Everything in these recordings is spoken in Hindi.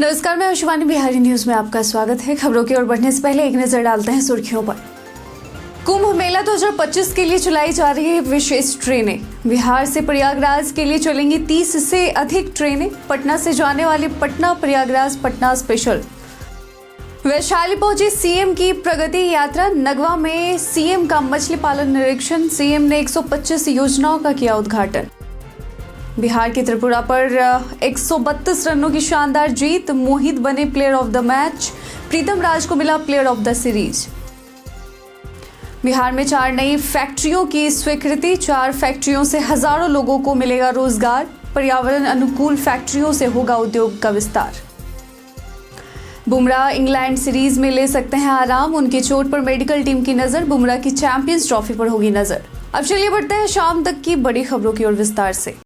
नमस्कार, मैं शिवानी। बिहारी न्यूज में आपका स्वागत है। खबरों की ओर बढ़ने से पहले एक नजर डालते हैं सुर्खियों पर। कुंभ मेला 2025 के लिए चलाई जा रही है विशेष ट्रेनें। बिहार से प्रयागराज के लिए चलेंगी 30 से अधिक ट्रेनें। पटना से जाने वाली पटना प्रयागराज पटना स्पेशल। वैशाली पहुंची सीएम की प्रगति यात्रा। नगवा में सीएम का मछली पालन निरीक्षण। सीएम ने 125 योजनाओं का किया उद्घाटन। बिहार की त्रिपुरा पर 132 रनों की शानदार जीत। मोहित बने प्लेयर ऑफ द मैच। प्रीतम राज को मिला player of the series. Bihar में 4 नई फैक्ट्रियों की स्वीकृति। 4 फैक्ट्रियों से हजारों लोगों को मिलेगा रोजगार। पर्यावरण अनुकूल फैक्ट्रियों से होगा उद्योग का विस्तार। बुमराह इंग्लैंड सीरीज में ले सकते हैं आराम। उनकी चोट पर मेडिकल टीम की नजर। बुमराह की चैंपियंस ट्रॉफी पर होगी नजर। अब चलिए बढ़ते हैं शाम तक की बड़ी खबरों की ओर विस्तार से।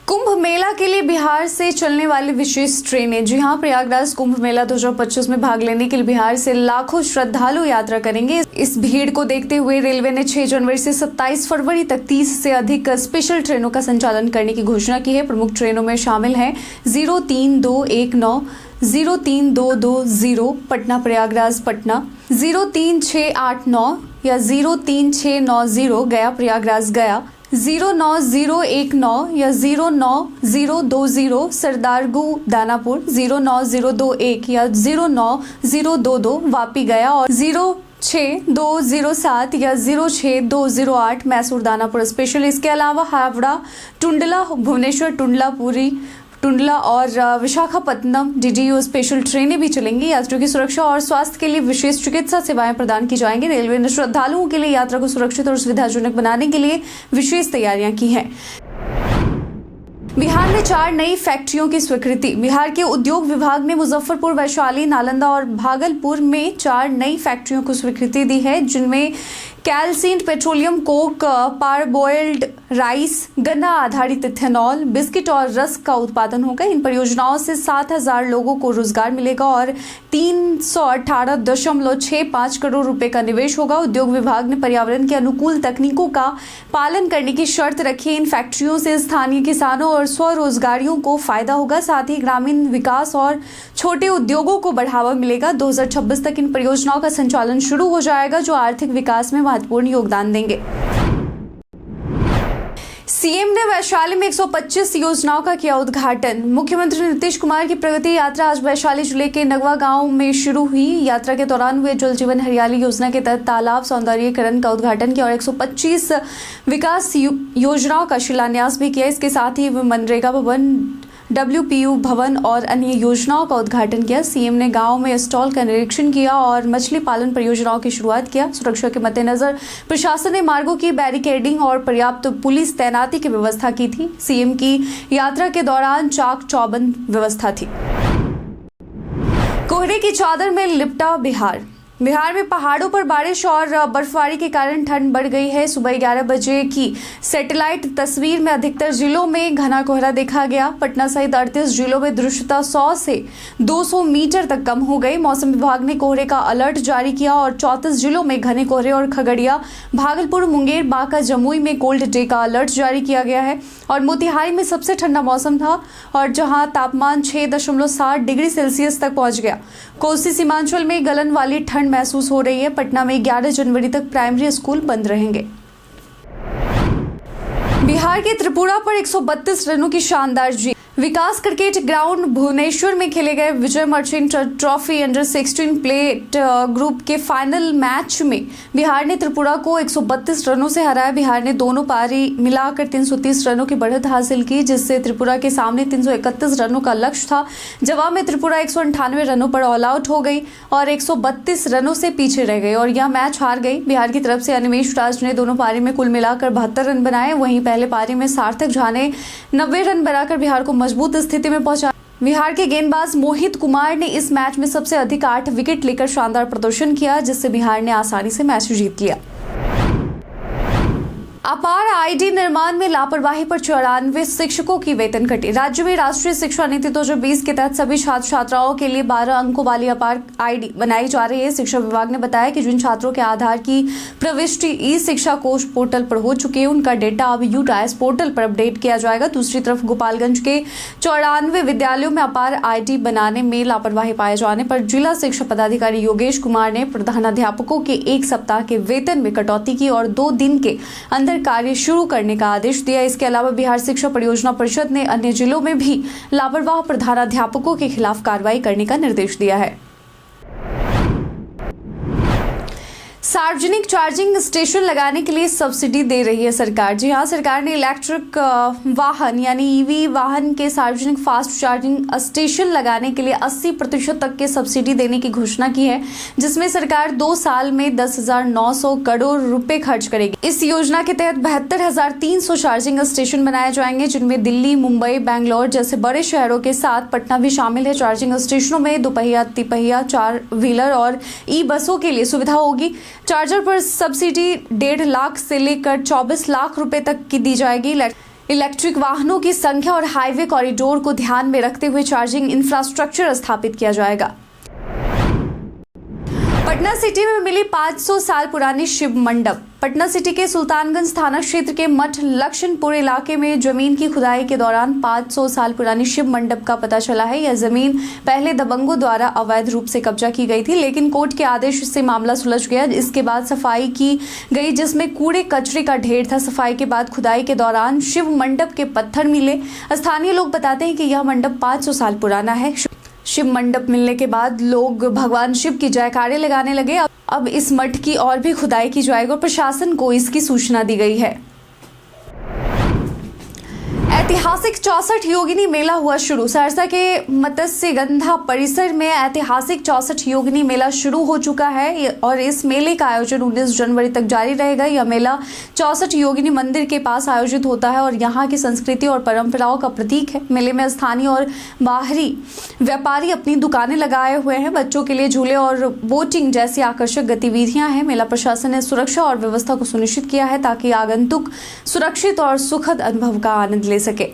कुंभ मेला के लिए बिहार से चलने वाली विशेष ट्रेनें। जी हां, प्रयागराज कुंभ मेला 2025 में भाग लेने के लिए बिहार से लाखों श्रद्धालु यात्रा करेंगे। इस भीड़ को देखते हुए रेलवे ने 6 जनवरी से 27 फरवरी तक 30 से अधिक स्पेशल ट्रेनों का संचालन करने की घोषणा की है। प्रमुख ट्रेनों में शामिल हैं 03219, 03220 पटना प्रयागराज पटना, 03689 या 03690 गया प्रयागराज गया, 09019 या 09020 सरदारगु दानापुर, 09021 या 09022 वापी गया और 06207 या 06208 मैसूर दानापुर स्पेशल। इसके अलावा हावड़ा टुंडला, भुवनेश्वर टुंडला, पुरी टुंडला और विशाखापत्तनम डीडीयू स्पेशल ट्रेनें भी चलेंगी। यात्रियों की सुरक्षा और स्वास्थ्य के लिए विशेष चिकित्सा सेवाएं प्रदान की जाएंगी। रेलवे ने श्रद्धालुओं के लिए यात्रा को सुरक्षित और सुविधाजनक बनाने के लिए विशेष तैयारियां की हैं। बिहार में 4 नई फैक्ट्रियों की स्वीकृति। बिहार के उद्योग विभाग ने मुजफ्फरपुर, वैशाली, नालंदा और भागलपुर में 4 नई फैक्ट्रियों को स्वीकृति दी है, जिनमें कैलसीन पेट्रोलियम कोक, पारबॉइल्ड राइस, गन्ना आधारित इथेनॉल, बिस्किट और रस्क का उत्पादन होगा। इन परियोजनाओं से 7,000 लोगों को रोजगार मिलेगा और 318.65 करोड़ रुपए का निवेश होगा। उद्योग विभाग ने पर्यावरण के अनुकूल तकनीकों का पालन करने की शर्त रखी है। इन फैक्ट्रियों से स्थानीय किसानों और स्वरोजगारियों को फायदा होगा, साथ ही ग्रामीण विकास और छोटे उद्योगों को बढ़ावा मिलेगा। 2026 तक इन परियोजनाओं का संचालन शुरू हो जाएगा, जो आर्थिक विकास में महत्वपूर्ण योगदान देंगे। सीएम ने वैशाली में 125 योजनाओं का किया उद्घाटन। मुख्यमंत्री नीतीश कुमार की प्रगति यात्रा आज वैशाली जिले के नगवा गांव में शुरू हुई। यात्रा के दौरान हुए जल जीवन हरियाली योजना के तहत तालाब सौंदर्यीकरण का उद्घाटन किया और 125 विकास योजनाओं का शिलान्यास भी किया। इसके साथ ही मनरेगा भवन, WPU भवन और अन्य योजनाओं का उद्घाटन किया। सीएम ने गांव में स्टॉल का निरीक्षण किया और मछली पालन परियोजनाओं की शुरुआत किया। सुरक्षा के मद्देनजर प्रशासन ने मार्गों की बैरिकेडिंग और पर्याप्त पुलिस तैनाती की व्यवस्था की थी। सीएम की यात्रा के दौरान चाक चौबंद व्यवस्था थी। कोहरे की चादर में लिपटा बिहार। बिहार में पहाड़ों पर बारिश और बर्फबारी के कारण ठंड बढ़ गई है। सुबह 11 बजे की सैटेलाइट तस्वीर में अधिकतर जिलों में घना कोहरा देखा गया। पटना सहित 38 जिलों में दृश्यता 100 से 200 मीटर तक कम हो गई। मौसम विभाग ने कोहरे का अलर्ट जारी किया और 34 जिलों में घने कोहरे और खगड़िया, भागलपुर, मुंगेर, बांका, जमुई में कोल्ड डे का अलर्ट जारी किया गया है। और मोतिहारी में सबसे ठंडा मौसम था और जहां तापमान 6.7 डिग्री सेल्सियस तक पहुंच गया। कोसी सीमांचल में गलन वाली ठंड महसूस हो रही है। पटना में 11 जनवरी तक प्राइमरी स्कूल बंद रहेंगे। बिहार के त्रिपुरा पर 132 रनों की शानदार जीत। विकास क्रिकेट ग्राउंड भुवनेश्वर में खेले गए Vijay Merchant trophy under 16 plate group के फाइनल मैच में बिहार ने त्रिपुरा को 132 रनों से हराया। बिहार ने दोनों पारी मिलाकर 330 रनों की बढ़त हासिल की, जिससे त्रिपुरा के सामने 331 रनों का लक्ष्य था। जवाब में त्रिपुरा 198 रनों पर ऑल आउट हो गई और 132 रनों से पीछे रह गई और यह मैच हार गई। बिहार की तरफ से अनिमेश राज ने दोनों पारी में कुल मिलाकर 72 रन बनाए। वहीं पहले पारी में सार्थक झा ने 90 रन बनाकर बिहार को मजबूत स्थिति में पहुंचा। बिहार के गेंदबाज मोहित कुमार ने इस मैच में सबसे अधिक 8 विकेट लेकर शानदार प्रदर्शन किया, जिससे बिहार ने आसानी से मैच जीत लिया। अपार आईडी निर्माण में लापरवाही पर 94 शिक्षकों की वेतन कटी। राज्य में राष्ट्रीय शिक्षा नीति 2020 के तहत सभी छात्र छात्राओं के लिए 12 अंकों वाली अपार आईडी बनाई जा रही है। शिक्षा विभाग ने बताया कि जिन छात्रों के आधार की प्रविष्टि ई शिक्षा कोष पोर्टल पर हो चुकी है, उनका डेटा अब यूटाइस पोर्टल पर अपडेट किया जाएगा। दूसरी तरफ गोपालगंज के 94 विद्यालयों में अपार आईडी बनाने में लापरवाही पाए जाने पर जिला शिक्षा पदाधिकारी योगेश कुमार ने प्रधानाध्यापकों के 1 सप्ताह के वेतन में कटौती की और 2 दिन के अंदर कार्य शुरू करने का आदेश दिया। इसके अलावा बिहार शिक्षा परियोजना परिषद ने अन्य जिलों में भी लापरवाह प्रधानाध्यापकों के खिलाफ कार्रवाई करने का निर्देश दिया है। सार्वजनिक चार्जिंग स्टेशन लगाने के लिए सब्सिडी दे रही है सरकार। जी हां, सरकार ने इलेक्ट्रिक वाहन यानी ईवी वाहन के सार्वजनिक फास्ट चार्जिंग स्टेशन लगाने के लिए 80% तक के सब्सिडी देने की घोषणा की है, जिसमें सरकार 2 साल में 10,900 करोड़ रुपए खर्च करेगी। इस योजना के तहत 72,300 चार्जिंग स्टेशन बनाए जाएंगे, जिनमें दिल्ली, मुंबई, बैंगलोर जैसे बड़े शहरों के साथ पटना भी शामिल है। चार्जिंग स्टेशनों में दोपहिया, तिपहिया, 4 व्हीलर और ई बसों के लिए सुविधा होगी। चार्जर पर सब्सिडी 1.5 लाख से लेकर 24 लाख रुपए तक की दी जाएगी। इलेक्ट्रिक वाहनों की संख्या और हाईवे कॉरिडोर को ध्यान में रखते हुए चार्जिंग इंफ्रास्ट्रक्चर स्थापित किया जाएगा। पटना सिटी में मिली 500 साल पुरानी शिव मंडप। पटना सिटी के सुल्तानगंज थाना क्षेत्र के मठ लक्षणपुर इलाके में जमीन की खुदाई के दौरान 500 साल पुरानी शिव मंडप का पता चला है। यह जमीन पहले दबंगों द्वारा अवैध रूप से कब्जा की गई थी, लेकिन कोर्ट के आदेश से मामला सुलझ गया। इसके बाद सफाई की गई, जिसमें कूड़े कचरे का ढेर था। सफाई के बाद खुदाई के दौरान शिव मंडप के पत्थर मिले। स्थानीय लोग बताते हैं कि यह मंडप 500 साल पुराना है। शिव मंडप मिलने के बाद लोग भगवान शिव की जयकारे लगाने लगे। अब इस मठ की और भी खुदाई की जाएगी और प्रशासन को इसकी सूचना दी गई है। ऐतिहासिक 64 योगिनी मेला हुआ शुरू। सहरसा के मत्स्यगंधा परिसर में ऐतिहासिक 64 योगिनी मेला शुरू हो चुका है और इस मेले का आयोजन 19 जनवरी तक जारी रहेगा। यह मेला 64 योगिनी मंदिर के पास आयोजित होता है और यहाँ की संस्कृति और परंपराओं का प्रतीक है। मेले में स्थानीय और बाहरी व्यापारी अपनी दुकानें लगाए हुए हैं। बच्चों के लिए झूले और बोटिंग जैसी आकर्षक गतिविधियां हैं। मेला प्रशासन ने सुरक्षा और व्यवस्था को सुनिश्चित किया है ताकि आगंतुक सुरक्षित और सुखद अनुभव का आनंद ले सके।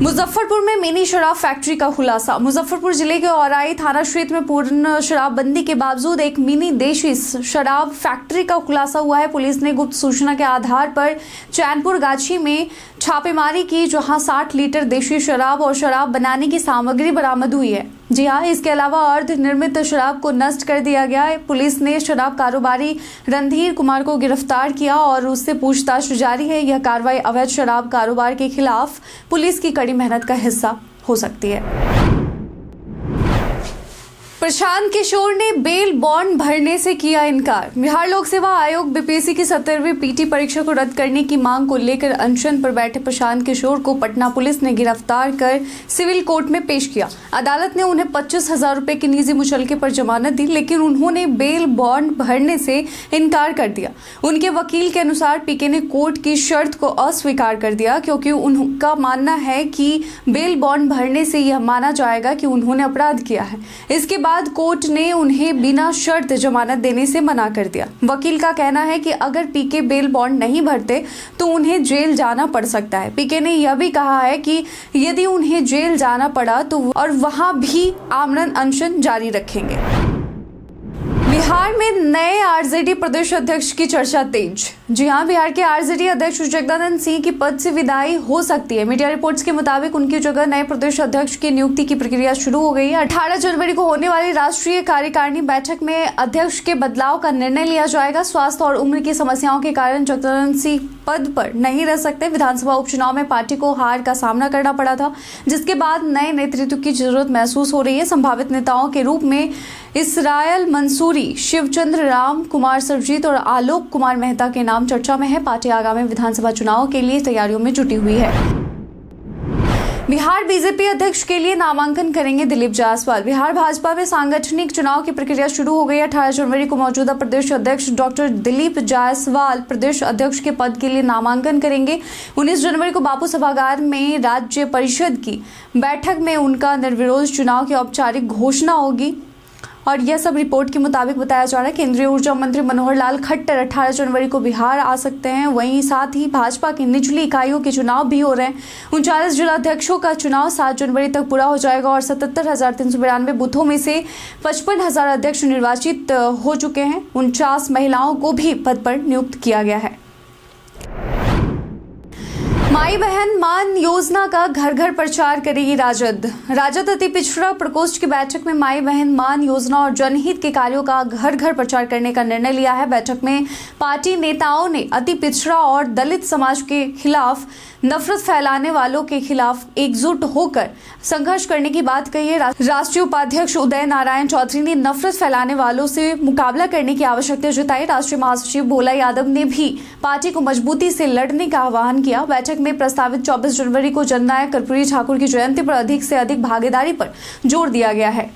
मुजफ्फरपुर में मिनी शराब फैक्ट्री का खुलासा। मुजफ्फरपुर जिले के औराई थाना क्षेत्र में पूर्ण शराबबंदी के बावजूद एक मिनी देशी शराब फैक्ट्री का खुलासा हुआ है। पुलिस ने गुप्त सूचना के आधार पर चैनपुर गाछी में छापेमारी की, जहां 60 लीटर देशी शराब और शराब बनाने की सामग्री बरामद हुई है। जी हाँ, इसके अलावा अर्ध निर्मित शराब को नष्ट कर दिया गया है। पुलिस ने शराब कारोबारी रणधीर कुमार को गिरफ्तार किया और उससे पूछताछ जारी है। यह कार्रवाई अवैध शराब कारोबार के खिलाफ पुलिस की कड़ी मेहनत का हिस्सा हो सकती है। प्रशांत किशोर ने बेल बॉन्ड भरने से किया इनकार। बिहार लोक सेवा आयोग बीपीएससी की 17वीं पीटी परीक्षा को रद्द करने की मांग को लेकर अनशन पर बैठे प्रशांत किशोर को पटना पुलिस ने गिरफ्तार कर सिविल कोर्ट में पेश किया। अदालत ने उन्हें 25,000 रुपए की निजी मुचलके पर जमानत दी, लेकिन उन्होंने बेल बॉन्ड भरने से इनकार कर दिया। उनके वकील के अनुसार पीके ने कोर्ट की शर्त को अस्वीकार कर दिया, क्योंकि उनका मानना है कि बेल बॉन्ड भरने से यह माना जाएगा कि उन्होंने अपराध किया है। इसके बाद कोर्ट ने उन्हें बिना शर्त जमानत देने से मना कर दिया। वकील का कहना है कि अगर पीके बेल बॉन्ड नहीं भरते तो उन्हें जेल जाना पड़ सकता है। पीके ने यह भी कहा है कि यदि उन्हें जेल जाना पड़ा तो और वहां भी आमरण अनशन जारी रखेंगे। बिहार में नए आरजेडी प्रदेश अध्यक्ष की चर्चा तेज। जी हां, बिहार के आरजेडी अध्यक्ष जगदानंद सिंह की पद से विदाई हो सकती है। मीडिया रिपोर्ट्स के मुताबिक उनकी जगह नए प्रदेश अध्यक्ष की नियुक्ति की प्रक्रिया शुरू हो गई है। 18 जनवरी को होने वाली राष्ट्रीय कार्यकारिणी बैठक में अध्यक्ष के बदलाव का निर्णय लिया जाएगा। स्वास्थ्य और उम्र की समस्याओं के कारण जगदानंद सिंह पद पर नहीं रह सकते। विधानसभा उपचुनाव में पार्टी को हार का सामना करना पड़ा था, जिसके बाद नए नेतृत्व की जरूरत महसूस हो रही है। संभावित नेताओं के रूप में इसराइल मंसूरी, शिवचंद्र राम, कुमार सरजीत और आलोक कुमार मेहता के नाम चर्चा में है। पार्टी आगामी विधानसभा चुनाव के लिए तैयारियों में जुटी हुई है। बिहार बीजेपी अध्यक्ष के लिए नामांकन करेंगे दिलीप जायसवाल। बिहार भाजपा में सांगठनिक चुनाव की प्रक्रिया शुरू हो गई है। 18 जनवरी को मौजूदा प्रदेश अध्यक्ष डॉक्टर दिलीप जायसवाल प्रदेश अध्यक्ष के पद के लिए नामांकन करेंगे। 19 जनवरी को बापू सभागार में राज्य परिषद की बैठक में उनका निर्विरोध चुनाव की औपचारिक घोषणा होगी। और यह सब रिपोर्ट के मुताबिक बताया जा रहा है। केंद्रीय ऊर्जा मंत्री मनोहर लाल खट्टर 18 जनवरी को बिहार आ सकते हैं। वहीं साथ ही भाजपा की निचली इकाइयों के चुनाव भी हो रहे हैं। 39 जिलाध्यक्षों का चुनाव 7 जनवरी तक पूरा हो जाएगा और 77,392 बूथों में से 55,000 अध्यक्ष निर्वाचित हो चुके हैं। 49 महिलाओं को भी पद पर नियुक्त किया गया है। माई बहन मान योजना का घर घर प्रचार करेगी राजद अति पिछड़ा प्रकोष्ठ की बैठक में माई बहन मान योजना और जनहित के कार्यों का घर घर प्रचार करने का निर्णय लिया है। बैठक में पार्टी नेताओं ने अति पिछड़ा और दलित समाज के खिलाफ, नफरत फैलाने वालों के खिलाफ एकजुट होकर संघर्ष करने की बात कही है। राष्ट्रीय उपाध्यक्ष उदय नारायण चौधरी ने नफरत फैलाने वालों से मुकाबला करने की आवश्यकता जताई। राष्ट्रीय महासचिव भोला यादव ने भी पार्टी को मजबूती से लड़ने का आह्वान किया। बैठक में प्रस्तावित 24 जनवरी को जननायक कर्पूरी ठाकुर की जयंती पर अधिक से अधिक भागीदारी पर जोर दिया गया है।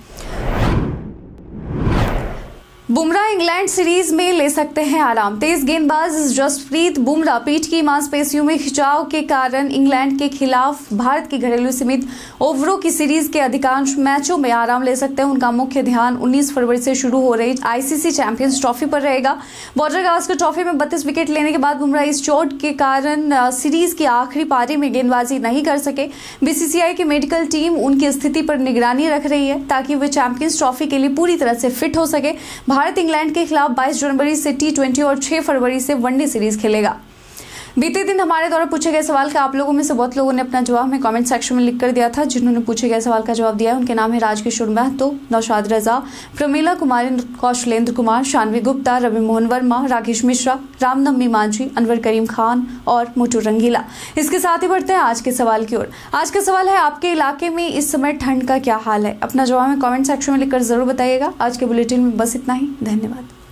बुमराह इंग्लैंड सीरीज में ले सकते हैं आराम। तेज गेंदबाज जसप्रीत बुमराह पीठ की मांसपेशियों में खिंचाव के कारण इंग्लैंड के खिलाफ भारत की घरेलू सीमित ओवरों की सीरीज के अधिकांश मैचों में आराम ले सकते हैं। उनका मुख्य ध्यान 19 फरवरी से शुरू हो रही आईसीसी चैंपियंस ट्रॉफी पर रहेगा। बॉर्डर गावस्कर ट्रॉफी में 32 विकेट लेने के बाद बुमराह इस चोट के कारण सीरीज की आखिरी पारी में गेंदबाजी नहीं कर सके। बीसीसीआई की मेडिकल टीम उनकी स्थिति पर निगरानी रख रही है ताकि वे चैंपियंस ट्रॉफी के लिए पूरी तरह से फिट हो सके। भारत इंग्लैंड के खिलाफ 22 जनवरी से T20 और 6 फरवरी से वनडे सीरीज खेलेगा। बीते दिन हमारे द्वारा पूछे गए सवाल का आप लोगों में से बहुत लोगों ने अपना जवाब हमें कमेंट सेक्शन में लिख कर दिया था। जिन्होंने पूछे गए सवाल का जवाब दिया है उनके नाम है राजकिशोर महतो, नौशाद रजा, प्रमीला कुमारी, कौशलेंद्र कुमार, शानवी गुप्ता, रवि मोहन वर्मा, राकेश मिश्रा, रामनवमी मांझी, अनवर करीम खान और मुटू रंगीला। इसके साथ ही बढ़ते हैं आज के सवाल की ओर। आज का सवाल है, आपके इलाके में इस समय ठंड का क्या हाल है? अपना जवाब हमें कमेंट सेक्शन में लिखकर जरूर बताइएगा। आज के बुलेटिन में बस इतना ही। धन्यवाद।